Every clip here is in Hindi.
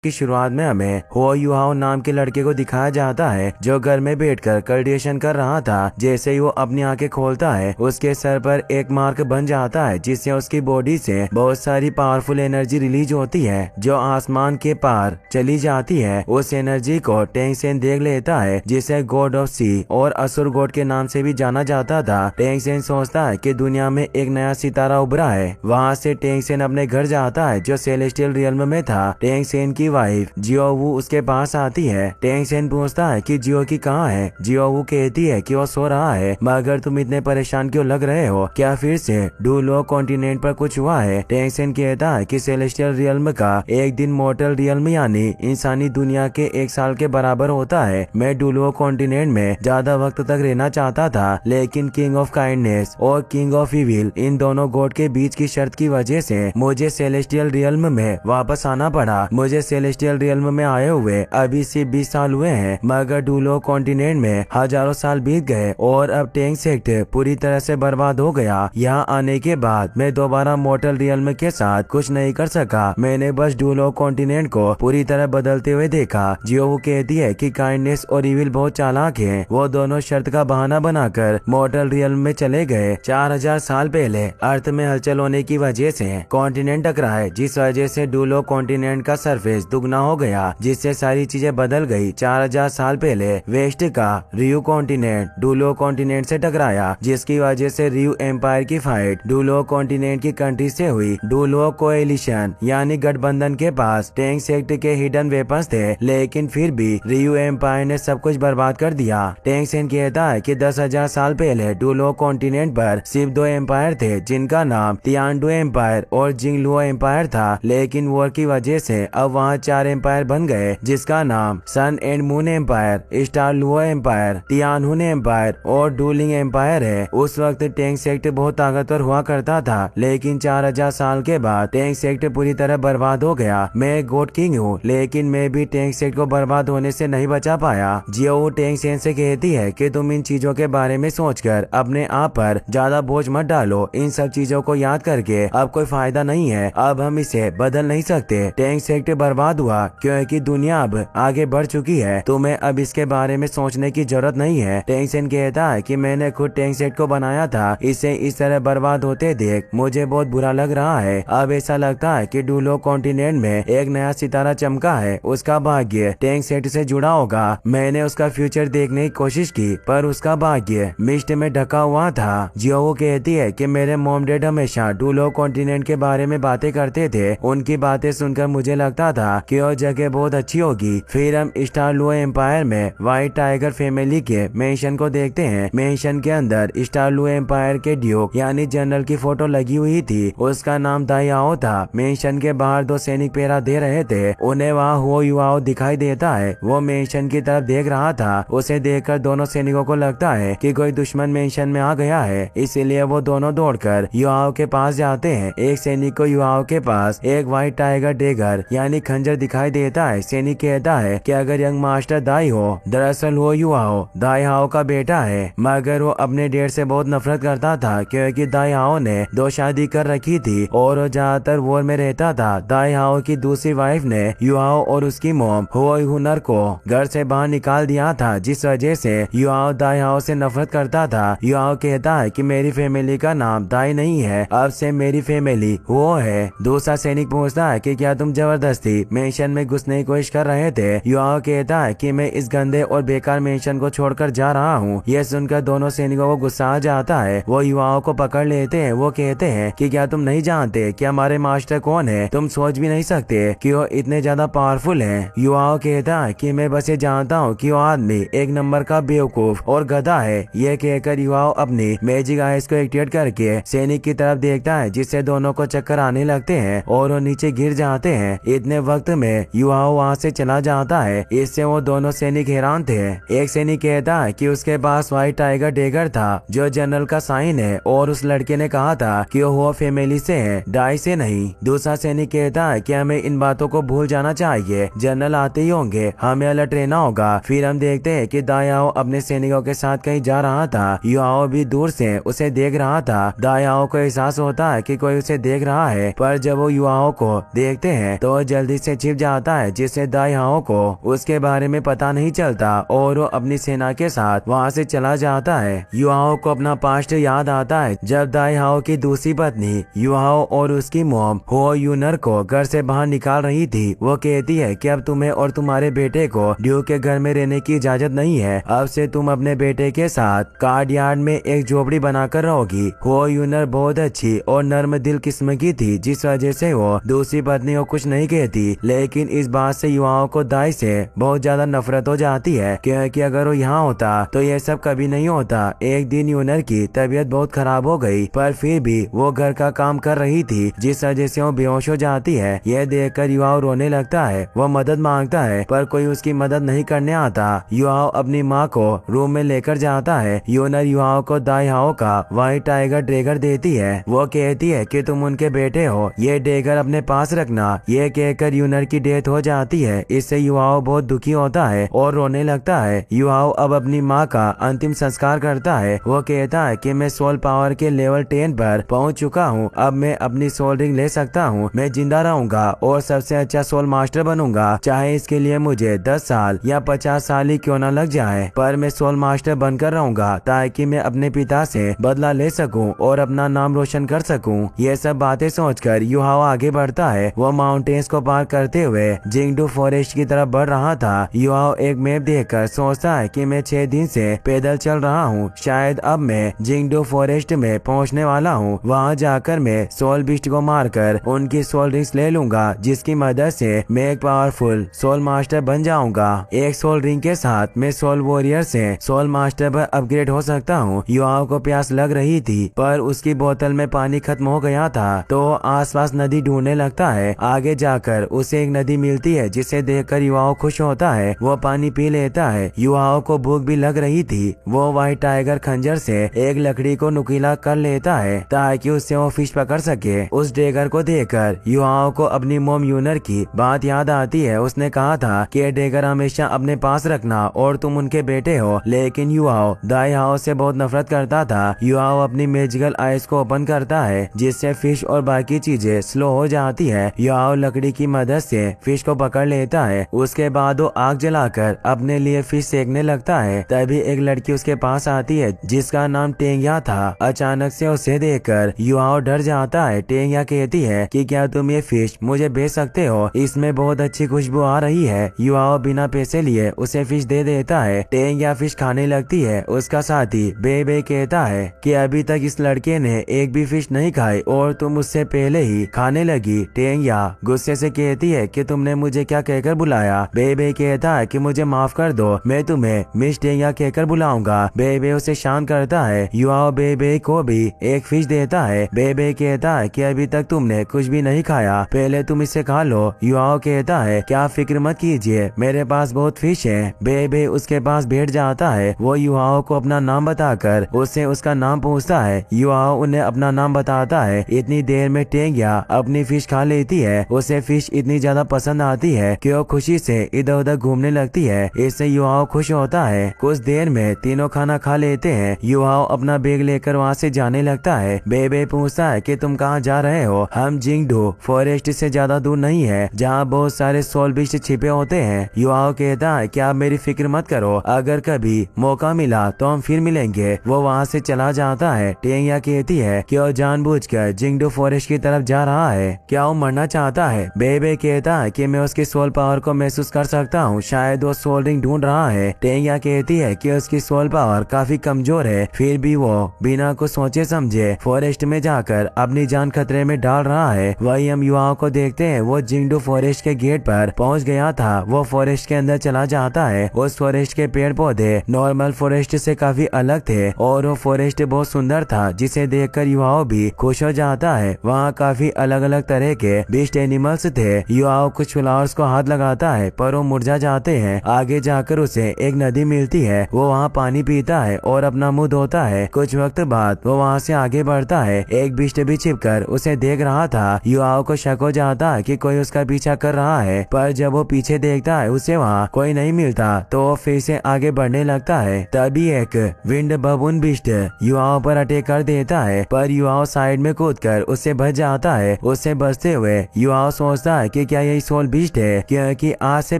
की शुरुआत में हमें हो युहाओ नाम के लड़के को दिखाया जाता है जो घर में बैठकर कल्टिवेशन कर रहा था। जैसे ही वो अपनी आंखें खोलता है उसके सर पर एक मार्क बन जाता है जिससे उसकी बॉडी से बहुत सारी पावरफुल एनर्जी रिलीज होती है जो आसमान के पार चली जाती है। उस एनर्जी को टेंग सेन देख लेता है जिसे गॉड ऑफ सी और असुर गॉड के नाम से भी जाना जाता था। टेंग सेन सोचता है कि दुनिया में एक नया सितारा उभरा है। वहाँ से टेंग सेन अपने घर जाता है जो सेलेस्टियल रियल्म में था। टेंग सेन की वाइफ जियोवू उसके पास आती है। टेंग सेन पूछता है कि जियो की कहाँ है। जियोवू कहती है कि वो सो रहा है। मगर तुम इतने परेशान क्यों लग रहे हो, क्या फिर से डूलो कॉन्टिनेंट पर कुछ हुआ है। टेंग सेन कहता है कि सेलेस्टियल रियल्म का एक दिन मॉर्टल रियल्म यानी इंसानी दुनिया के 1 साल के बराबर होता है। मैं डूलो कॉन्टिनेंट में ज्यादा वक्त तक रहना चाहता था लेकिन किंग ऑफ काइंडनेस और किंग ऑफ इविल इन दोनों गॉड के बीच की शर्त की वजह से मुझे सेलेस्टियल रियल्म में वापस आना पड़ा। मुझे सेलेस्टियल रियल्म में आए हुए अभी सिर्फ 20 साल हुए हैं मगर डूलो कॉन्टिनेंट में हजारों साल बीत गए और अब टेंग सेक्ट पूरी तरह से बर्बाद हो गया। यहाँ आने के बाद मैं दोबारा मॉर्टल रियल्म के साथ कुछ नहीं कर सका। मैंने बस डूलो कॉन्टिनेंट को पूरी तरह बदलते हुए देखा। जियो कहती है कि काइंडनेस और इविल बहुत चालाक हैं। वो दोनों शर्त का बहाना बनाकर मॉर्टल रियल्म में चले गए। 4000 साल पहले अर्थ में हलचल होने की वजह से कॉन्टिनेंट टकराए जिस वजह से डूलो कॉन्टिनेंट का सरफेस दुगना हो गया जिससे सारी चीजें बदल गई। 4000 साल पहले वेस्ट का रियू कॉन्टिनेंट डूलो कॉन्टिनेंट से टकराया जिसकी वजह से रियू एम्पायर की फाइट डूलो कॉन्टिनेंट की कंट्री से हुई। डूलो कोएलिशन यानी गठबंधन के पास टेंग सेक्ट के हिडन वेपन्स थे लेकिन फिर भी रियू एम्पायर ने सब कुछ बर्बाद कर दिया। टेंग सेन कहता है कि 10,000 साल पहले डूलो कॉन्टिनेंट पर सिर्फ 2 एम्पायर थे जिनका नाम तियानडू एम्पायर और जिंगलुओ एम्पायर था लेकिन वॉर की वजह से अब वहाँ 4 एम्पायर बन गए जिसका नाम sun and moon empire, star Luo empire, Tianhun empire और डूलिंग एम्पायर है। उस वक्त टेंग सेक्ट बहुत ताकतवर हुआ करता था लेकिन 4000 साल के बाद टेंग सेक्ट पूरी तरह बर्बाद हो गया। मैं गॉड किंग हूँ लेकिन मैं भी टेंग सेक्ट को बर्बाद होने से नहीं बचा पाया। जियो टेंग सेन से कहती है कि तुम इन चीजों के बारे में सोचकर अपने आप पर ज्यादा बोझ मत डालो। इन सब चीजों को याद करके अब कोई फायदा नहीं है। अब हम इसे बदल नहीं सकते। टेंग सेक्ट बर्बाद हुआ क्योंकि दुनिया अब आगे बढ़ चुकी है। तुम्हें अब इसके बारे में सोचने की जरूरत नहीं है। टेंग सेन कहता है कि मैंने खुद टेंग सेक्ट को बनाया था। इसे इस तरह बर्बाद होते देख मुझे बहुत बुरा लग रहा है। अब ऐसा लगता है कि डूलो कॉन्टिनेंट में एक नया सितारा चमका है। उसका भाग्य टेंग सेक्ट से जुड़ा होगा। मैंने उसका फ्यूचर देखने की कोशिश की पर उसका भाग्य मिस्ट में ढका हुआ था। जियो कहती है कि मेरे मॉम डैड हमेशा डूलो कॉन्टिनेंट के बारे में बातें करते थे। उनकी बातें सुनकर मुझे लगता था कि वो जगह बहुत अच्छी होगी। फिर हम स्टार लुओ एम्पायर में व्हाइट टाइगर फैमिली के मेंशन को देखते हैं। मेंशन के अंदर स्टार लुओ एम्पायर के ड्यूक यानी जनरल की फोटो लगी हुई थी। उसका नाम दायाओ था। मेंशन के बाहर 2 सैनिक पहरा दे रहे थे। उन्हें वहाँ हो युवाओ दिखाई देता है। वो मेंशन की तरफ देख रहा था। उसे देखकर दोनों सैनिकों को लगता है कि कोई दुश्मन मेंशन में आ गया है, इसलिए वो दोनों दौड़कर युवाओं के पास जाते हैं। एक सैनिक को युवाओं के पास एक व्हाइट टाइगर डेगर यानी खंजर दिखाई देता है। सैनिक कहता है कि अगर यंग मास्टर दाई हो, दरअसल वो युवाओ दाईहाओ का बेटा है मगर वो अपने डैड से बहुत नफरत करता था क्योंकि दाईहाओ ने 2 शादी कर रखी थी और वो ज्यादातर वॉर में रहता था। दाईहाओ की दूसरी वाइफ ने युवाओ और उसकी मॉम हुओ हुनर को घर से बाहर निकाल दिया था जिस वजह से युवाओ दाईहाओ से नफरत करता था। युवाओ कहता है कि मेरी फैमिली का नाम दाई नहीं है, अब से मेरी फैमिली वो है। दूसरा सैनिक पूछता है कि क्या तुम जबरदस्ती मेंशन में घुसने की कोशिश कर रहे थे। युवाओ कहता है कि मैं इस गंदे और बेकार मेंशन को छोड़कर जा रहा हूँ। यह सुनकर दोनों सैनिकों को गुस्सा आ जाता है। वो युवाओं को पकड़ लेते हैं। वो कहते हैं कि क्या तुम नहीं जानते कि हमारे मास्टर कौन है। तुम सोच भी नहीं सकते कि वो इतने ज्यादा पावरफुल हैं। युवाओं कहता है कि मैं बस ये जानता हूँ कि वो आदमी एक नंबर का बेवकूफ और गधा है। यह कहकर युवाओं अपनी मैजिक आइज को एक्टिवेट करके सैनिक की तरफ देखता है जिससे दोनों को चक्कर आने लगते हैं और वो नीचे गिर जाते हैं। इतने वक्त में युवाओं वहाँ से चला जाता है। इससे वो दोनों सैनिक हैरान थे। एक सैनिक कहता है कि उसके पास व्हाइट टाइगर डेगर था जो जनरल का साइन है और उस लड़के ने कहा था कि वो फैमिली से है, डाई से नहीं। दूसरा सैनिक कहता है कि हमें इन बातों को भूल जाना चाहिए, जनरल आते ही होंगे, हमें अलर्ट रहना होगा। फिर हम देखते हैं कि दायाओ अपने सैनिकों के साथ कहीं जा रहा था। युवाओं भी दूर से उसे देख रहा था। दायाओ को एहसास होता है कि कोई उसे देख रहा है पर जब वो युवाओं को देखते हैं तो जल्दी से पीछे छिप जाता है, जिससे दाई हाओ को उसके बारे में पता नहीं चलता और वो अपनी सेना के साथ वहाँ से चला जाता है। युआओ को अपना पास्ट याद आता है जब दाई हाओ की दूसरी पत्नी युआओ और उसकी मॉम हो यूनर को घर से बाहर निकाल रही थी। वो कहती है कि अब तुम्हें और तुम्हारे बेटे को ड्यू के घर में रहने की इजाजत नहीं है। अब से तुम अपने बेटे के साथ कार्ड यार्ड में एक झोपड़ी बनाकर रहोगी। हो यूनर बहुत अच्छी और नर्म दिल किस्म की थी, जिस वजह से वो दूसरी पत्नी को कुछ नहीं कहती। लेकिन इस बात से युवाओं को दाई से बहुत ज्यादा नफरत हो जाती है, क्योंकि अगर वो यहाँ होता तो ये सब कभी नहीं होता। एक दिन यूनर की तबीयत बहुत खराब हो गई, पर फिर भी वो घर का काम कर रही थी, जिस वजह से वो बेहोश हो जाती है। यह देखकर युवाओं रोने लगता है। वो मदद मांगता है पर कोई उसकी मदद नहीं करने आता। युवाओं अपनी माँ को रूम में लेकर जाता है। यूनर युवाओं को दाई हाओ का व्हाइट टाइगर ड्रैगर देती है। वो कहती है कि तुम उनके बेटे हो, ये ड्रैगर अपने पास रखना। ये कहकर यूनर की डेथ हो जाती है। इससे युवाओं बहुत दुखी होता है और रोने लगता है। युवाओं अब अपनी माँ का अंतिम संस्कार करता है। वो कहता है कि मैं सोल पावर के लेवल 10 पर पहुंच चुका हूँ। अब मैं अपनी सोल रिंग ले सकता हूँ। मैं जिंदा रहूंगा और सबसे अच्छा सोल मास्टर बनूंगा, चाहे इसके लिए मुझे 10 साल या 50 साल ही क्यों न लग जाए, पर मैं सोल मास्टर बनकर रहूंगा ताकि मैं अपने पिता से बदला ले सकूं और अपना नाम रोशन कर सकूं। ये सब बातें सोचकर युहाओ आगे बढ़ता है। वो माउंटेन्स को पार करते हुए जिंगडू फॉरेस्ट की तरफ बढ़ रहा था। युहाओ एक मैप देखकर सोचता है कि मैं 6 दिन से पैदल चल रहा हूँ, शायद अब मैं जिंगडू फॉरेस्ट में पहुँचने वाला हूँ। वहाँ जाकर मैं सोल बीस्ट को मारकर उनकी सोल रिंग्स ले लूंगा, जिसकी मदद से मैं एक पावरफुल सोल मास्टर बन जाऊंगा। एक सोल रिंग के साथ मैं सोल वॉरियर से सोल मास्टर पर अपग्रेड हो सकता हूँ। युवाओं को प्यास लग रही थी, पर उसकी बोतल में पानी खत्म हो गया था, तो आसपास नदी ढूंढने लगता है। आगे जाकर उसे एक नदी मिलती है, जिसे देखकर युवाओं खुश होता है। वो पानी पी लेता है। युवाओं को भूख भी लग रही थी। वो व्हाइट टाइगर खंजर से एक लकड़ी को नुकीला कर लेता है ताकि उससे वो फिश पकड़ सके। उस ड्रैगर को देखकर युवाओं को अपनी मोम यूनर की बात याद आती है। उसने कहा था कि ड्रैगर हमेशा अपने पास रखना और तुम उनके बेटे हो। लेकिन युवाओं दाई हाओ से बहुत नफरत करता था। युवाओं अपनी मैजिकल आइज को ओपन करता है, जिससे फिश और बाकी चीजें स्लो हो जाती है। युवाओं लकड़ी की मदद से फिश को पकड़ लेता है। उसके बाद वो आग जलाकर अपने लिए फिश सेकने लगता है। तभी एक लड़की उसके पास आती है, जिसका नाम टेंगिया था। अचानक से उसे देखकर युवाओं डर जाता है। टेंगिया कहती है कि क्या तुम ये फिश मुझे बेच सकते हो, इसमें बहुत अच्छी खुशबू आ रही है। युवाओं बिना पैसे लिए उसे फिश दे देता है। टेंगिया फिश खाने लगती है। उसका साथी बे कहता है कि अभी तक इस लड़के ने एक भी फिश नहीं खाई और तुम उससे पहले ही खाने लगी। टेंगिया गुस्से से कहती है कि तुमने मुझे क्या कहकर बुलाया। बे कहता है कि मुझे माफ कर दो, मैं तुम्हें मिस टेंगिया कहकर बुलाऊंगा। बे उसे शांत करता है। युवाओं बे को भी एक फिश देता है। बे कहता है कि अभी तक तुमने कुछ भी नहीं खाया, पहले तुम इसे खा लो। युवाओं कहता है क्या फिक्र मत कीजिए, मेरे पास बहुत फिश है। बे उसके पास बैठ जाता है। वो युवाओं को अपना नाम बताकर उससे उसका नाम पूछता है। युवाओं उन्हें अपना नाम बताता है। इतनी देर में टेंगिया अपनी फिश खा लेती है। उसे फिश इतनी ज्यादा पसंद आती है कि वो खुशी से इधर उधर घूमने लगती है। इससे युवाओं खुश होता है। कुछ देर में तीनों खाना खा लेते हैं। युवाओं अपना बैग लेकर वहाँ से जाने लगता है। बे पूछता है कि तुम कहाँ जा रहे हो। हम जिंगडू फॉरेस्ट से ज्यादा दूर नहीं है, जहाँ बहुत सारे सोल बीस्ट छिपे होते हैं। युवाओं कहता है कि आप मेरी फिक्र मत करो, अगर कभी मौका मिला तो हम फिर मिलेंगे। वो वहाँ से चला जाता है। टेंगिया कहती है कि वो जानबूझकर जिंगडू फॉरेस्ट की तरफ जा रहा है, क्या वो मरना चाहता है। बे कहता है कि मैं उसकी सोल पावर को महसूस कर सकता हूँ, शायद वो सोल रिंग ढूंढ रहा है। टेंगिया कहती है कि उसकी सोल पावर काफी कमजोर है, फिर भी वो बिना कुछ सोचे समझे फॉरेस्ट में जाकर अपनी जान खतरे में डाल रहा है। वही हम युवाओं को देखते हैं। वो जिंगडू फॉरेस्ट के गेट पर पहुंच गया था। वो फॉरेस्ट के अंदर चला जाता है। उस फॉरेस्ट के पेड़ पौधे नॉर्मल फॉरेस्ट से काफी अलग थे और वो फॉरेस्ट बहुत सुंदर था, जिसे देखकर युवाओं भी खुश हो जाता है। वहाँ काफी अलग अलग तरह के बीस्ट एनिमल्स थे। युवाओं कुछ फ्लावर्स को हाथ लगाता है, पर वो मुरझा जाते हैं। आगे जाकर उसे एक नदी मिलती है। वो वहाँ पानी पीता है और अपना मुंह धोता है। कुछ वक्त बाद वो वहाँ से आगे बढ़ता है। एक बीस्ट भी छिपकर उसे देख रहा था। युवाओं को शक हो जाता है कि कोई उसका पीछा कर रहा है, पर जब वो पीछे देखता है उसे वहाँ कोई नहीं मिलता, तो वो फिर से आगे बढ़ने लगता है। तभी एक विंड बबून बीस्ट युवाओं पर अटैक कर देता है, पर युवाओं साइड में कूदकर उससे बच जाता है। उससे बचते हुए युवाओं सोचता है कि क्या यही सोल बीस्ट है, क्योंकि आज से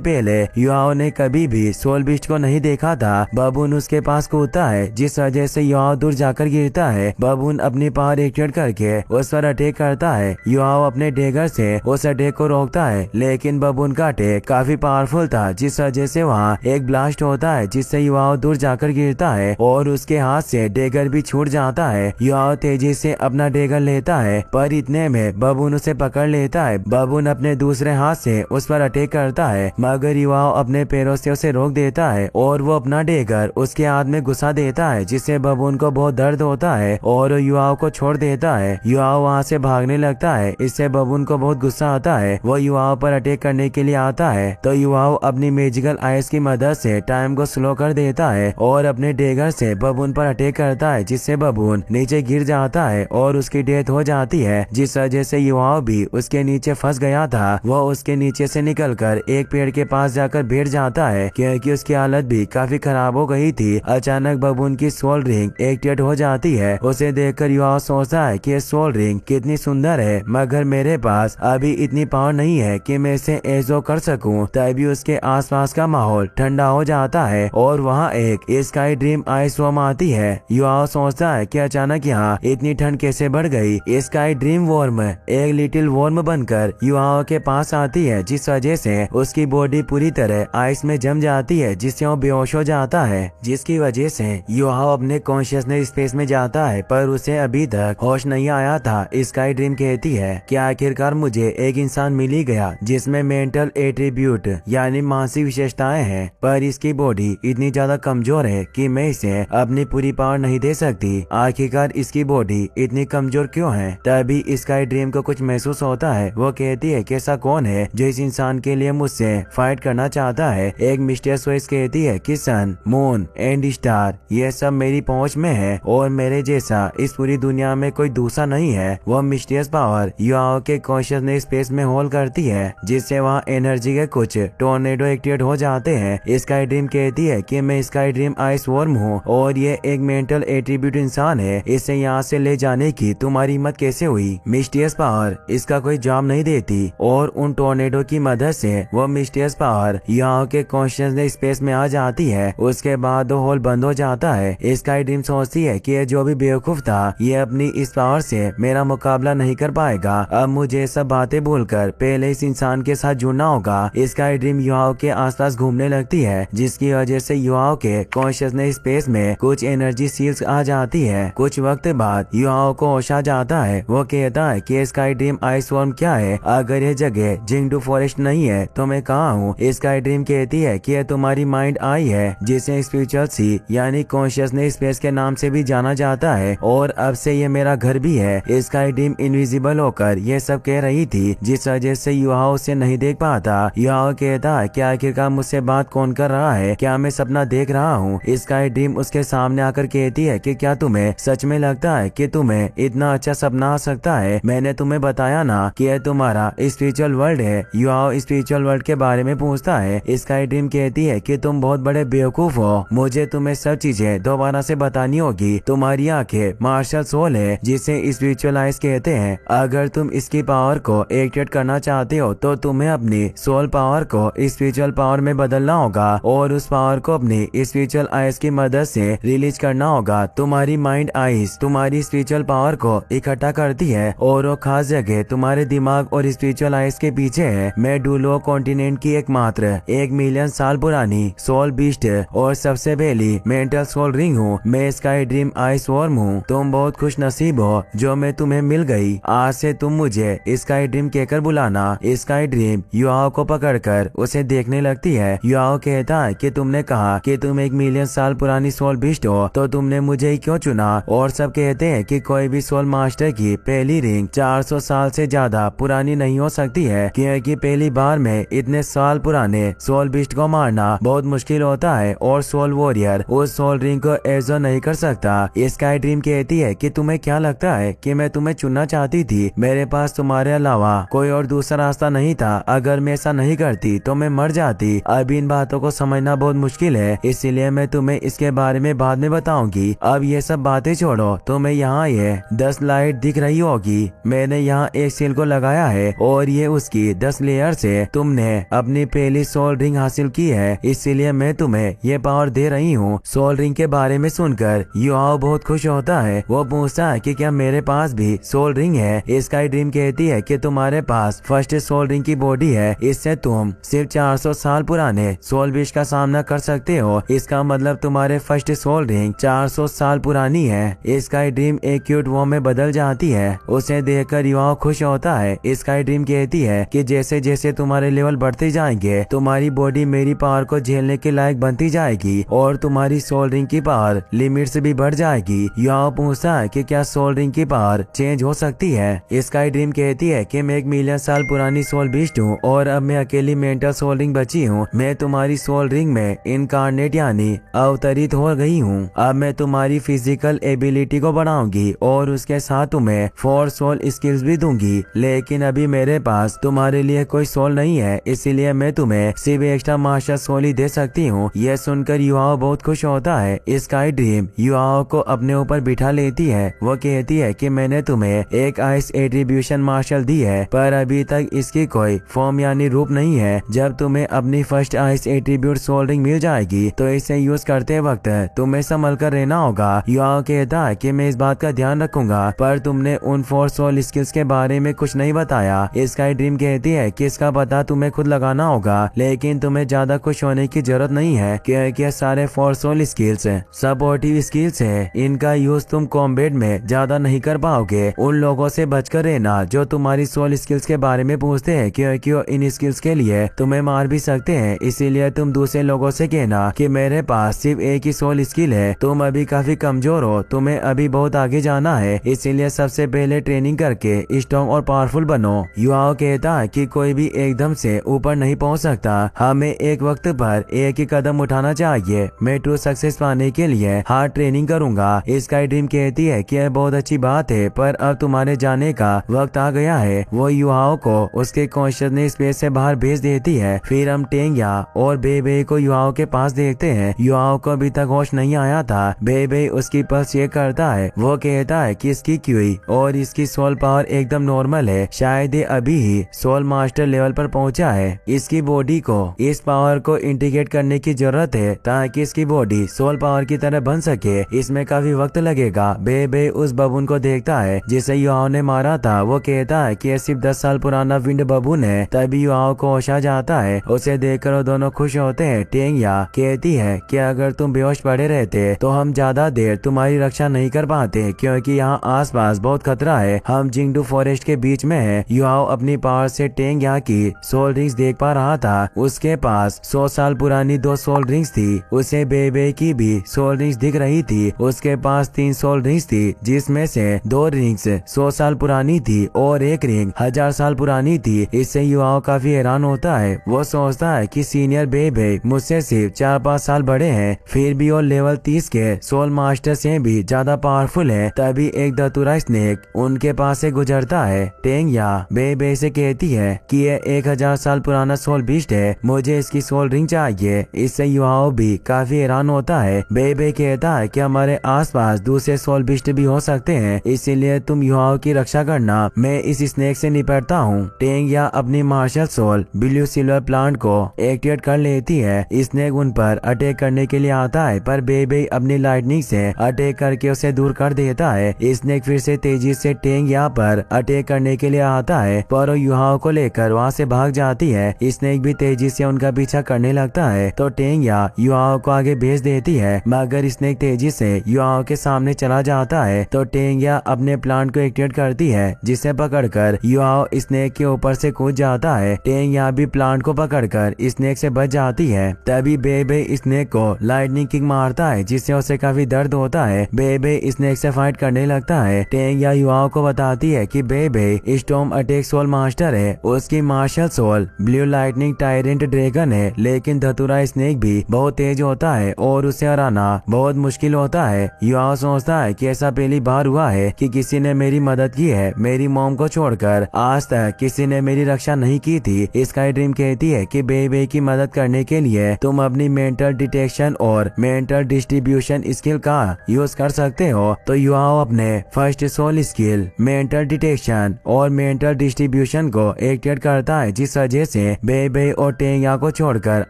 पहले युआओ ने कभी भी सोल बीस्ट को नहीं देखा था। बबून उसके पास कूदता है, जिस वजह से युआओ दूर जाकर गिरता है। बबून अपनी पावर एक्टिवेट करके उस पर अटैक करता है। युआओ अपने डेगर से उस अटैक को रोकता है, लेकिन बबून का अटैक काफी पावरफुल था, जिस वजह से वहाँ एक ब्लास्ट होता है, जिससे युआओ दूर जाकर गिरता है और उसके हाथ से डेगर भी छूट जाता है। युआओ तेजी से अपना डेगर लेता है, पर इतने में बबून उसे पकड़ लेता है। बबून अपने दूसरे हाथ से उस पर अटैक करता है, मगर युआओ अपने पैरों से उसे रोक देता है और वो अपना डेगर उसके हाथ में घुसा देता है, जिससे बबून को बहुत दर्द होता है और युआओ को छोड़ देता है। युआओ वहाँ से भागने लगता है। इससे बबून को बहुत गुस्सा आता है। वो युआओ पर अटैक करने के लिए आता है, तो युआओ अपनी मैजिकल आइस की मदद से टाइम को स्लो कर देता है और अपने डेगर से बबून पर अटैक करता है, जिससे बबून नीचे गिर जाता है और उसकी डेथ हो जाती है, जिस वजह से युआओ भी उसके नीचे फंस गया था। वो उसके नीचे से निकलकर एक पेड़ के पास जाकर बैठ जाता है, क्योंकि उसकी हालत भी काफी खराब हो गई थी। अचानक बबून की सोल रिंग एक्टिवेट हो जाती है। उसे देखकर युआओ सोचता है कि ये सोल रिंग कितनी सुंदर है, मगर मेरे पास अभी इतनी पावर नहीं है कि मैं इसे एजो कर सकूं। तभी उसके आसपास का माहौल ठंडा हो जाता है और वहाँ एक स्काई ड्रीम आइस वॉर्म आती है। युआओ सोचता है कि अचानक यहाँ इतनी ठंड कैसे बढ़ गई। स्काई ड्रीम वॉर्म एक लिटिल वॉर्म बनकर युआओ के पास आती है, जिस वजह से उसकी बॉडी पूरी तरह आइस में जम जाती है, जिससे वो बेहोश हो जाता है, जिसकी वजह से युआओ अपने कॉन्शियसनेस स्पेस में जाता है, पर उसे अभी तक होश नहीं आया था। स्काई ड्रीम कहती है कि आखिरकार मुझे एक इंसान मिल ही गया जिसमें मेंटल एट्रीब्यूट यानी मानसिक विशेषताएं हैं, पर इसकी बॉडी इतनी ज्यादा कमजोर है कि मैं इसे अपनी पूरी पावर नहीं दे सकती। आखिरकार इसकी बॉडी इतनी कमजोर क्यों है? तभी स्काई ड्रीम को कुछ महसूस होता है। वो कहती है कि ऐसा कौन है जो इस इंसान के लिए मुझसे फाइट करना चाहता है। एक मिस्टीरियस वॉइस कहती है कि सन, मून एंड स्टार ये सब मेरी पहुंच में है और मेरे जैसा इस पूरी दुनिया में कोई दूसरा नहीं है। वो मिस्टीरियस पावर युआओ के कॉन्शियसनेस स्पेस में होल्ड करती है, जिससे वहाँ एनर्जी के कुछ टोर्नेडो एक्टिवेट हो जाते हैं। स्काई ड्रीम कहती है कि मैं स्काई ड्रीम आइस वॉर्म हूँ और ये एक मेंटल एट्रीब्यूट इंसान है। इसे यहाँ से ले जाने की तुम्हारी हिम्मत कैसे हुई? मिस्टीरियस पावर इसका कोई जवाब नहीं देती और उन टोर्नेडो की मदद से वो मिस्टीरियस पावर युआओ के कॉन्शियसनेस स्पेस में आ जाती है। उसके बाद वो होल बंद हो जाता है। स्काई ड्रीम सोचती है कि ये जो भी बेवकूफ था, ये अपनी इस पावर से मेरा मुकाबला नहीं कर पाएगा। अब मुझे सब बातें भूलकर पहले इस इंसान के साथ जुड़ना होगा। स्काई ड्रीम युआओ के आसपास घूमने लगती है, जिसकी वजह से युआओ के कॉन्शियसनेस स्पेस में कुछ एनर्जी सील्स आ जाती है। कुछ वक्त बाद युआओ को होश आ जाता है। वो कहता है कि स्काई ड्रीम आइस वॉर्म क्या है? अगर ये जगह जिंगडू फॉरेस्ट नहीं है तो मैं कहाँ हूँ? स्काई ड्रीम कहती है कि यह तुम्हारी माइंड आई है, जिसे स्पिरिचुअल सी यानी कॉन्शियसनेस स्पेस के नाम से भी जाना जाता है, और अब से ये मेरा घर भी है। स्काई ड्रीम इनविजिबल होकर ये सब कह रही थी, जिस वजह से युआओ उसे नहीं देख पाता। युआओ कहता है कि आखिरकार मुझसे बात कौन कर रहा है? क्या मैं सपना देख रहा हूँ? स्काई ड्रीम उसके सामने आकर कहती है कि क्या तुम्हें सच में लगता है कि तुम्हें इतना अच्छा सपना आ सकता है? मैंने तुम्हें बताया ना कि यह तुम्हारा स्पिरिचुअल वर्ल्ड है। युआओ स्पिरिचुअल वर्ल्ड के बारे में पूछता है। स्काई ड्रीम कहती है कि तुम बहुत बड़े बेवकूफ हो, मुझे तुम्हें सब चीजें दोबारा से बतानी होगी। तुम्हारी आंखें मार्शल सोल है, जिसे स्पिरिचुअल आइज कहते हैं। अगर तुम इसकी पावर को एक्टिवेट करना चाहते हो तो तुम्हें अपनी सोल पावर को स्पिरिचुअल पावर में बदलना होगा और उस पावर को अपनी स्पिरिचुअल आइज की मदद से रिलीज करना होगा। तुम्हारी माइंड आइज तुम्हारी स्पिरिचुअल पावर को इकट्ठा करती है और वो खास जगह तुम्हारे दिमाग और स्पिरिचुअल आइज के पीछे है। मैं डूलो कॉन्टिनेंट की एकमात्र 1 मिलियन साल पुरानी सोल बीस्ट और सबसे पहली मेंटल सोल रिंग हूँ। मैं स्काई ड्रीम आइस वॉर्म हूँ। तुम बहुत खुश नसीब हो जो मैं तुम्हें मिल गई। आज से तुम मुझे स्काई ड्रीम कहकर बुलाना। स्काई ड्रीम युआओ को पकड़कर उसे देखने लगती है। युआओ कहता है कि तुमने कहा कि तुम 1 मिलियन साल पुरानी सोल बीस्ट हो, तो तुमने मुझे ही क्यों चुना? और सब कहते हैं कि कोई भी सोल मास्टर की पहली रिंग 400 साल से ज्यादा पुरानी नहीं हो सकती है, क्योंकि पहली बार में इतने साल पुराने सोल बीस्ट को मारना बहुत मुश्किल होता है और सोल वॉरियर उस सोल रिंग को एजो नहीं कर सकता। स्काई ड्रीम कहती है कि तुम्हें क्या लगता है कि मैं तुम्हें चुनना चाहती थी? मेरे पास तुम्हारे अलावा कोई और दूसरा रास्ता नहीं था। अगर मैं ऐसा नहीं करती तो मैं मर जाती। अब इन बातों को समझना बहुत मुश्किल है, इसलिए मैं तुम्हें इसके बारे में बाद में बताऊंगी। अब ये सब बातें छोड़ो, तुम्हें यहाँ ये 10 लाइट दिख रही होगी। मैंने यहाँ एक सील को लगाया है और ये क्योंकि उसकी 10 लेयर से तुमने अपनी पहली सोल रिंग हासिल की है, इसीलिए मैं तुम्हें ये पावर दे रही हूँ। सोल रिंग के बारे में सुनकर युआओ बहुत खुश होता है। वो पूछता है कि क्या मेरे पास भी सोल रिंग है। स्काई ड्रीम कहती है कि तुम्हारे पास फर्स्ट सोल रिंग की बॉडी है, इससे तुम सिर्फ 400 साल पुराने सोल विश का सामना कर सकते हो। इसका मतलब तुम्हारे फर्स्ट सोल रिंग 400 साल पुरानी है। स्काई ड्रीम एक क्यूट वॉर्म में बदल जाती है। उसे देखकर युआओ खुश होता है। स्काई ड्रीम कहती है कि जैसे जैसे तुम्हारे लेवल बढ़ते जाएंगे, तुम्हारी बॉडी मेरी पावर को झेलने के लायक बनती जाएगी और तुम्हारी सोल रिंग की पावर लिमिट से भी बढ़ जाएगी। युआओ पूछता है कि क्या सोल रिंग की पावर चेंज हो सकती है। स्काई ड्रीम कहती है कि मैं 1 मिलियन साल पुरानी सोल बीस्ट हूँ और अब मैं अकेली मेंटल सोल रिंग बची हूँ। मैं तुम्हारी सोल रिंग में इनकारनेट यानी अवतरित हो गई हूँ। अब मैं तुम्हारी फिजिकल एबिलिटी को बढ़ाऊंगी और उसके साथ तुम्हें 4 सोल स्किल्स भी दूंगी, लेकिन अभी मेरे पास तुम्हारे लिए कोई सोल नहीं है, इसीलिए मैं तुम्हें सिर्फ एक्स्ट्रा मास्टर सोल ही दे सकती हूँ। यह सुनकर युआओ बहुत खुश होता है। स्काई ड्रीम युआओ को अपने ऊपर बिठा लेती है। वो कहती है कि मैंने तुम्हें एक आइस एट्रीब्यूशन मार्शल दी है, पर अभी तक इसकी कोई फॉर्म यानी रूप नहीं है। जब तुम्हें अपनी first ice attribute soul ring मिल जाएगी तो इसे यूज करते वक्त तुम्हें संभल कर रहना होगा। युआओ कहता है कि मैं इस बात का ध्यान रखूंगा, पर तुमने उन 4 सोल स्किल्स के बारे में कुछ नहीं बताया। स्काई ड्रीम कहती है कि इसका पता तुम्हें खुद लगाना होगा, लेकिन तुम्हें ज्यादा खुश होने की जरूरत नहीं है क्योंकि सारे 4 सोल स्किल्स सपोर्टिव स्किल्स है। इनका यूज तुम कॉम्बैट में ज्यादा नहीं कर पाओगे। उन लोगों से बचकर रहना जो तुम्हारी सोल स्किल्स के बारे में पूछते हैं, क्योंकि वो इन स्किल्स के लिए तुम्हें मार भी सकते हैं। इसीलिए तुम दूसरे लोगों से कहना कि मेरे पास सिर्फ एक ही सोल स्किल है, तुम अभी काफी कमजोर हो, तुम्हें अभी बहुत आगे जाना है, इसीलिए सबसे पहले ट्रेनिंग करके स्ट्रॉन्ग और पावरफुल बनो। युआओ कहता है कि कोई भी एकदम से ऊपर नहीं पहुंच सकता, हमें एक वक्त पर एक ही कदम उठाना चाहिए। मैं ट्रू सक्सेस पाने के लिए हार्ड ट्रेनिंग करूंगा। स्काई ड्रीम कहती है कि यह बहुत अच्छी बात है, पर अब तुम्हारे जाने का वक्त आ गया है। वो युआओ को उसके कॉन्शियसनेस स्पेस से बाहर भेज देती है। फिर हम टेंग्या और बेबे को युआओ के पास देखते हैं। युआओ को अभी तक होश नहीं आया था। बेबे उसकी पल्स चेक करता है। वो कहता है कि इसकी क्यूई और इसकी सोल पावर एकदम नॉर्मल है, शायद ये अभी ही सोल मास्टर लेवल पर पहुंचा है। इसकी बॉडी को इस पावर को इंटीग्रेट करने की जरूरत है ताकि इसकी बॉडी सोल पावर की तरह बन सके। इसमें काफी वक्त लगेगा। बेबे उस बबून को देखता है जिसे युआओ ने मारा था। वो कहता है कि यह सिर्फ 10 साल पुराना विंड बबून है। तभी युआओ को होश आ जाता है। उसे देखकर वो दोनों खुश होते हैं। टेंग्या कहती है कि अगर तुम बेहोश पड़े रहते तो हम ज्यादा देर तुम्हारी रक्षा नहीं कर पाते, क्योंकि यहाँ आसपास बहुत खतरा है। हम जिंगडू फॉरेस्ट के बीच में है। युआओ अपनी पावर से टेंग्या की सोल रिंग्स देख पा रहा था। उसके पास 100 साल पुरानी 2 सोल रिंग्स थी। उसे बेबे की भी सोल रिंग्स दिख रही थी। उसके पास 3 सोल रिंग्स थी, जिसमें से 2 रिंग्स 100 साल पुरानी थी और एक रिंग 1000 साल पुरानी थी। इससे युआओ काफी हैरान होता है। वो सोचता है कि सीनियर बेबे मुझसे सिर्फ 4-5 साल बड़े हैं, फिर भी वो लेवल 30 के सोल मास्टर से भी ज्यादा पावरफुल है। तभी एक धतूरा स्नेक उनके पास से गुजरता है। टेंग्या बेबे से कहती है कि ये 1000 साल पुराना सोल बीस्ट है, मुझे इसकी सोल रिंग चाहिए। इससे युआओ भी काफी हैरान होता है। बेबे कहता है कि हमारे आसपास दूसरे सोल बीस्ट भी हो सकते हैं, इसीलिए तुम युआओ की रक्षा करना, मैं इस स्नेक से निपटता हूँ। टेंग्या अपनी martial soul blue silver plant को एक्टिवेट कर लेती है। स्नेक उन पर अटैक करने के लिए आता है, पर बेबे अपनी लाइटनिंग से अटैक करके उसे दूर कर देता है। स्नेक फिर से तेजी से टेंग्या पर अटैक करने के लिए आता है, पर वो युआओ को लेकर वहाँ से भाग जाती है। स्नेक भी तेजी से उनका पीछा करने लगता है, तो टेंग्या युआओ को आगे भेज देती है, मगर स्नेक तेजी से युआओ के सामने चला जाता है। तो टेंग्या अपने प्लांट को एक्टिवेट करती है, जिसे पकड़कर युआओ स्नेक के ऊपर से कूद जाता है। टेंग्या भी प्लांट को पकड़कर स्नेक से बच जाती है। तभी बेबे स्नेक को लाइटनिंग किक मारता है, जिससे उसे काफी दर्द होता है। बेबे स्नेक से फाइट करने लगता है। टेंग्या युआओ को बताती है कि बेबे स्टॉर्म अटैक सोल मास्टर है, उसकी martial soul blue lightning tyrant dragon है, लेकिन धतूरा स्नेक भी बहुत तेज होता है और उसे हराना बहुत मुश्किल होता है। युआओ सोचता है कि ऐसा पहली बार हुआ है कि किसी ने मेरी मदद की है। मेरी मॉम को छोड़कर आज तक किसी ने मेरी रक्षा नहीं की थी। स्काई ड्रीम कहती है कि बेबे की मदद करने के लिए तुम अपनी मेंटल डिटेक्शन और मेंटल डिस्ट्रीब्यूशन स्किल का यूज कर सकते हो। तो युआओ अपने first soul skill mental detection और मेंटल डिस्ट्रीब्यूशन फंक्शन को एक्टिवेट करता है, जिस वजह से बेबे और टेंगया को छोड़कर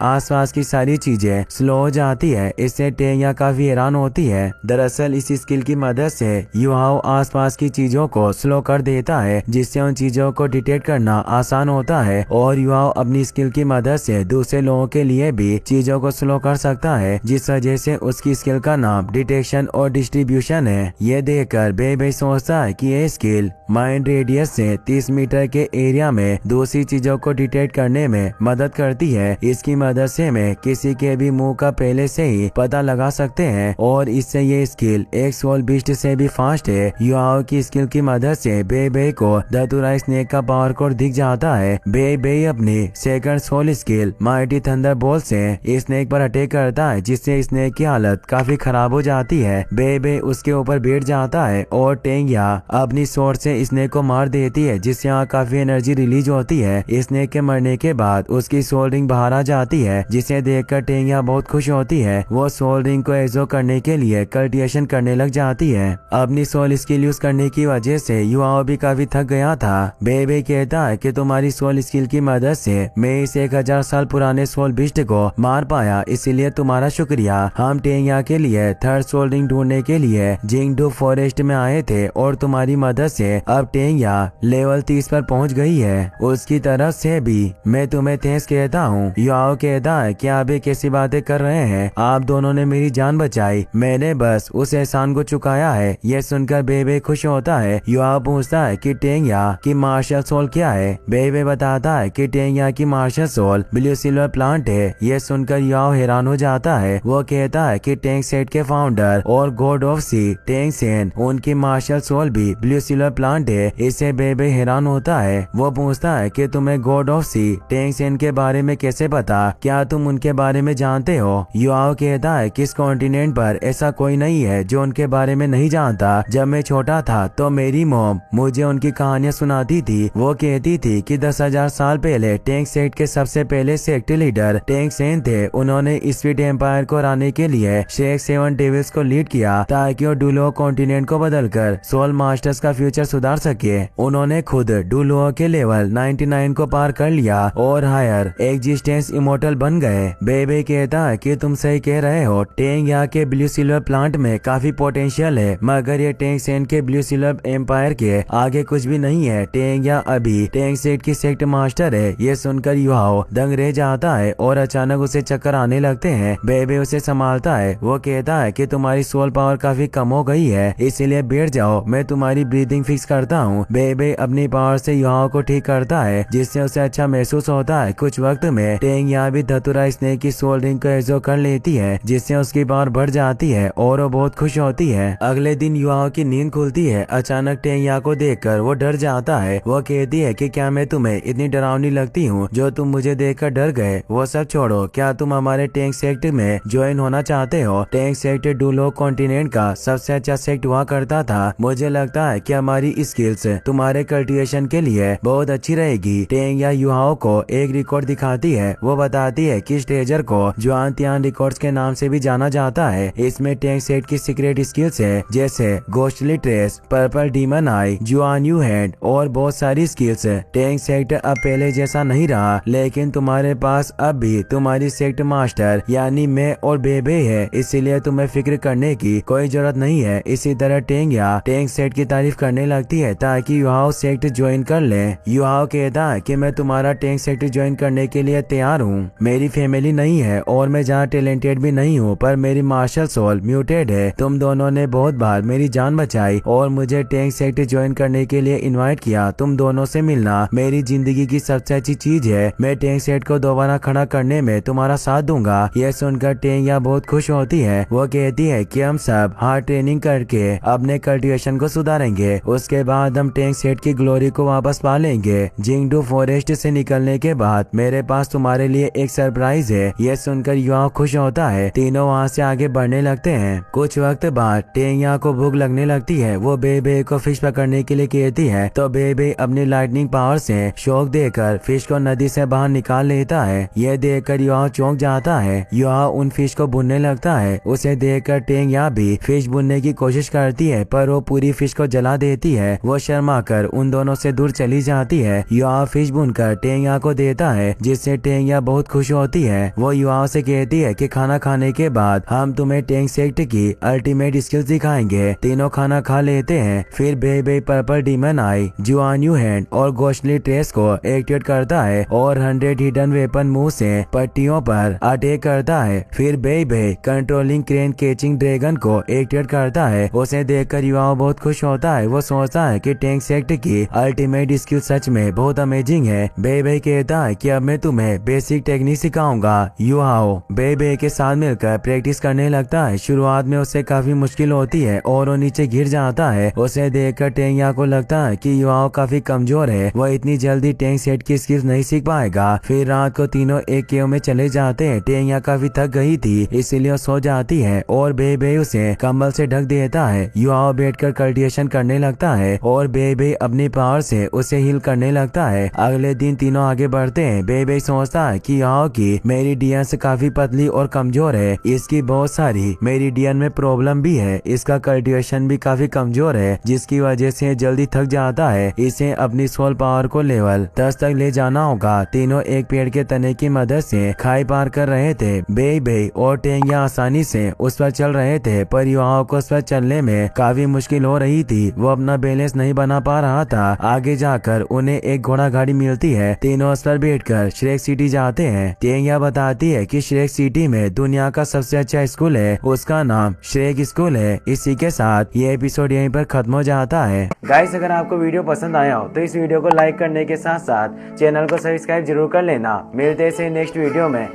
आसपास की सारी चीजें स्लो हो जाती है। इससे टेंगया काफी हैरान होती है। दरअसल इस स्किल की मदद से युहाओ आसपास की चीजों को स्लो कर देता है, जिससे उन चीजों को डिटेक्ट करना आसान होता है और युहाओ अपनी स्किल की मदद से दूसरे लोगों के लिए भी चीजों को स्लो कर सकता है, जिस वजह से उसकी स्किल का नाम डिटेक्शन और डिस्ट्रीब्यूशन है। ये देखकर बेबे सोचता है कि ये स्किल माइंड रेडियस से 30 मीटर के एरिया में दूसरी चीजों को डिटेक्ट करने में मदद करती है। इसकी मदद से मैं किसी के भी मुंह का पहले से ही पता लगा सकते हैं और इससे ये स्किल एक सोल बीस्ट से भी फास्ट है। युहाओ की स्किल की मदद से बेबे को धतूरा स्नेक का पावर कोड दिख जाता है। बेबे अपनी second soul skill mighty thunderbolt से स्नेक पर अटैक करता है, जिससे स्नेक की हालत काफी खराब हो जाती है। बेबे उसके ऊपर बैठ जाता है और टेंगया अपनी स्वॉर्ड से स्नेक को मार देती है, जिससे यहाँ काफी एनर्जी रिलीज होती है। स्नेक के मरने के बाद उसकी सोल रिंग बाहर आ जाती है, जिसे देखकर टेंगया बहुत खुश होती है। वो सोल रिंग को एग्जॉ करने के लिए कल्टिवेशन करने लग जाती है। अपनी सोल स्किल यूज करने की वजह से युहाओ भी काफी थक गया था। बेबे कहता है कि तुम्हारी सोल स्किल की मदद से मैं इस 1000 साल पुराने सोल बिस्ट को मार पाया, इसीलिए तुम्हारा शुक्रिया। हम टेंगया के लिए थर्ड सोल रिंग ढूंढने के लिए जिंगडू फॉरेस्ट में आए थे और तुम्हारी मदद से अब टेंगया लेवल 30 पर पहुंच गई है। उसकी तरफ से भी मैं तुम्हें थैंक्स कहता हूँ। युहाओ कहता है कि आप ये कैसी बातें कर रहे हैं, आप दोनों ने मेरी जान बचाई, मैंने बस उस एहसान को चुकाया है। यह सुनकर बेबे खुश होता है। युहाओ पूछता है कि टेंगया की मार्शल सोल क्या है। बेबे बताता है कि टेंगया की martial soul blue silver plant है। यह सुनकर युहाओ हैरान हो जाता है। वो कहता है कि टैंक सेट के फाउंडर और god of sea Tang San, उनकी मार्शल सोल भी ब्लू सिल्वर प्लांट है। इससे बेबे हैरान होता है। वो पूछता है कि तुम्हें god of sea Tang San के बारे में कैसे पता, क्या तुम उनके बारे में जानते हो। युहाओ कहता है कि इस कॉन्टिनेंट पर ऐसा कोई नहीं है जो उनके बारे में नहीं जानता। जब मैं छोटा था तो मेरी मॉम मुझे उनकी कहानियां सुनाती थी। वो कहती थी कि 10,000 साल पहले टैंक सेट के सबसे पहले सेक्ट लीडर टैंक सेन थे। उन्होंने स्वीट एम्पायर को हराने के लिए शेख 7 डेविल्स को लीड किया ताकि वो डुलो कॉन्टिनेंट को बदलकर सोल मास्टर्स का फ्यूचर सुधार सके। उन्होंने खुद डुलो के लेवल 99 को पार कर लिया और हायर एग्जिस्टेंस इमोर्टल बन गए। बेबे कहता है कि तुम सही कह रहे हो, टेंगया के ब्लू सिल्वर प्लांट में काफी पोटेंशियल है, मगर ये टैंक सेन के ब्लू सिल्वर एम्पायर के आगे कुछ भी नहीं है। टेंगया अभी टैंक सेट की सेक्ट मास्टर है। ये सुनकर युहाओ दंग रह जाता है और अचानक उसे चक्कर आने लगते हैं। बेबे उसे संभालता है। वो कहता है कि तुम्हारी सोल पावर काफी कम हो गई है, इसीलिए बैठ जाओ, मैं तुम्हारी ब्रीदिंग फिक्स करता हूँ। बेबे अपनी पावर से युहाओ को ठीक करता है, जिससे उसे अच्छा महसूस होता है। कुछ वक्त में टेंगया भी धतूरा स्नेक की सोल रिंग को एग्जॉ कर लेती है, जिससे उसकी पावर बढ़ जाती है और वो बहुत खुश होती है। अगले दिन युहाओ की नींद खुलती है। अचानक टेंगया को देखकर वो डर जाता है। वो कहती है कि क्या मैं तुम्हें इतनी डरावनी लगती हूँ जो तुम मुझे देखकर डर गए। वो सब छोड़ो, क्या तुम हमारे टैंक सेक्ट में ज्वाइन होना चाहते हो। टैंक सेक्ट डुलो कॉन्टिनेंट का सबसे अच्छा सेक्ट हुआ करता था। मुझे लगता है कि हमारी स्किल्स तुम्हारे कल्टिवेशन के लिए बहुत अच्छी रहेगी। टेंगया युहाओ को एक रिकॉर्ड दिखाती है। वो बताती है कि स्टेजर को जुआनतियान रिकॉर्ड्स के नाम से भी जाना जाता है। इसमें टैंक सेट की सीक्रेट स्किल्स है, जैसे गोस्टली ट्रेस, पर्पल डीमन आई, जुआन यू हैंड और बहुत सारी स्किल्स। टैंक सेक्ट अब पहले जैसा नहीं रहा, लेकिन तुम्हारे पास अब भी तुम्हारी सेक्ट मास्टर यानी मैं और बेबे है, इसीलिए तुम्हें फिक्र करने की कोई जरूरत नहीं है। इसी तरह टेंगया टैंक सेट की तारीफ करने लगती है ताकि युहाओ सेक्ट ज्वाइन कर ले। युहाओ कहता है कि मैं तुम्हारा टैंक सेक्ट ज्वाइन करने के लिए तैयार हूँ। मेरी फैमिली नहीं है और मैं जहाँ टैलेंटेड भी नहीं हूँ, पर मेरी मार्शल सोल म्यूटेड है। तुम दोनों ने बहुत बार मेरी जान बचाई और मुझे टैंक सेक्ट ज्वाइन करने के लिए इनवाइट किया। तुम दोनों से मिलना मेरी जिंदगी की सबसे अच्छी चीज है। मैं टैंक सेट को दोबारा खड़ा करने में तुम्हारा साथ दूंगा। यह सुनकर टेंगया बहुत खुश होती है। वो कहती है कि हम सब हार्ड ट्रेनिंग करके अपने कल्टिवेशन को सुधारेंगे, उसके बाद हम टैंक सेट की ग्लोरी को वापस पा लेंगे। जिंगडू फॉरेस्ट से निकलने के बाद मेरे पास तुम्हारे लिए एक सरप्राइज है। यह सुनकर युहाओ खुश होता है। तीनों वहाँ से आगे बढ़ने लगते हैं। कुछ वक्त बाद टेंगया को भूख लगने लगती है। वो बेबे को फिश पकड़ने के लिए कहती है, तो बेबे अपनी लाइटनिंग पावर से शॉक देकर फिश को नदी से बाहर निकाल लेता है। यह देखकर युहाओ चौंक जाता है। युहाओ उन फिश को भूनने लगता है। उसे देखकर टेंगया भी फिश भूनने की कोशिश करती है, पर वो पूरी फिश को जला देती है। वो शर्मा कर उन दोनों से दूर चली चली जाती है। युआओ फिश भूनकर टेंगया को देता है, जिससे टेंगया बहुत खुश होती है। वो युआओ से कहती है कि खाना खाने के बाद हम तुम्हें टेंग सेक्ट की अल्टीमेट स्किल्स दिखाएंगे। तीनों खाना खा लेते हैं। फिर बेबे पर्पल डीमन आई जुआन यू हैंड और गोशली ट्रेस को एक्टिवेट करता है और 100 हिडन वेपन मुंह से पट्टियों पर अटैक करता है। फिर बेबे कंट्रोलिंग क्रेन कैचिंग ड्रैगन को एक्टिवेट करता है। उसे देखकर युआओ बहुत खुश होता है। वो सोचता है कि टेंग सेक्ट की अल्टीमेट स्किल सच में बहुत अमेजिंग है। बेबे कहता है कि अब मैं तुम्हें बेसिक टेक्निक सिखाऊंगा। युआओ बेबे के साथ मिलकर प्रैक्टिस करने लगता है। शुरुआत में उसे काफी मुश्किल होती है और वो नीचे गिर जाता है। उसे देखकर टेंगया को लगता है कि युआओ काफी कमजोर है, वह इतनी जल्दी टेंग सेट की स्किल्स नहीं सीख पाएगा। फिर रात को तीनों एक केव में चले जाते हैं। टेंगया काफी थक गई थी, इसलिए वो सो जाती है और बेबे उसे कंबल से ढक देता है। युआओ बैठकर कल्टिवेशन करने लगता है और बेबे अपनी पावर से उसे हील करने लगता है। अगले दिन तीनों आगे बढ़ते हैं। बेबे सोचता है कि युआओ की मेरिडियन से काफी पतली और कमजोर है, इसकी बहुत सारी मेरिडियन में प्रॉब्लम भी है, इसका कल्टिवेशन भी काफी कमजोर है, जिसकी वजह से जल्दी थक जाता है। इसे अपनी सोल पावर को लेवल 10 तक ले जाना होगा। तीनों एक पेड़ के तने की मदद से खाई पार कर रहे थे। बेबे और टेंगया आसानी से उस पर चल रहे थे, पर युआओ को उस पर चलने में काफी मुश्किल हो रही थी। वो अपना बैलेंस नहीं बना पा रहा था। आगे जाकर उन्हें एक घोड़ा गाड़ी मिलती है। तीनों उस पर बैठकर श्रेक सिटी जाते हैं। टेंगया बताती है कि श्रेक सिटी में दुनिया का सबसे अच्छा स्कूल है, उसका नाम श्रेक स्कूल है। इसी के साथ ये एपिसोड यहीं पर खत्म हो जाता है। गाइस, अगर आपको वीडियो पसंद आया हो तो इस वीडियो को लाइक करने के साथ साथ चैनल को सब्सक्राइब जरूर कर लेना। मिलते हैं नेक्स्ट वीडियो में।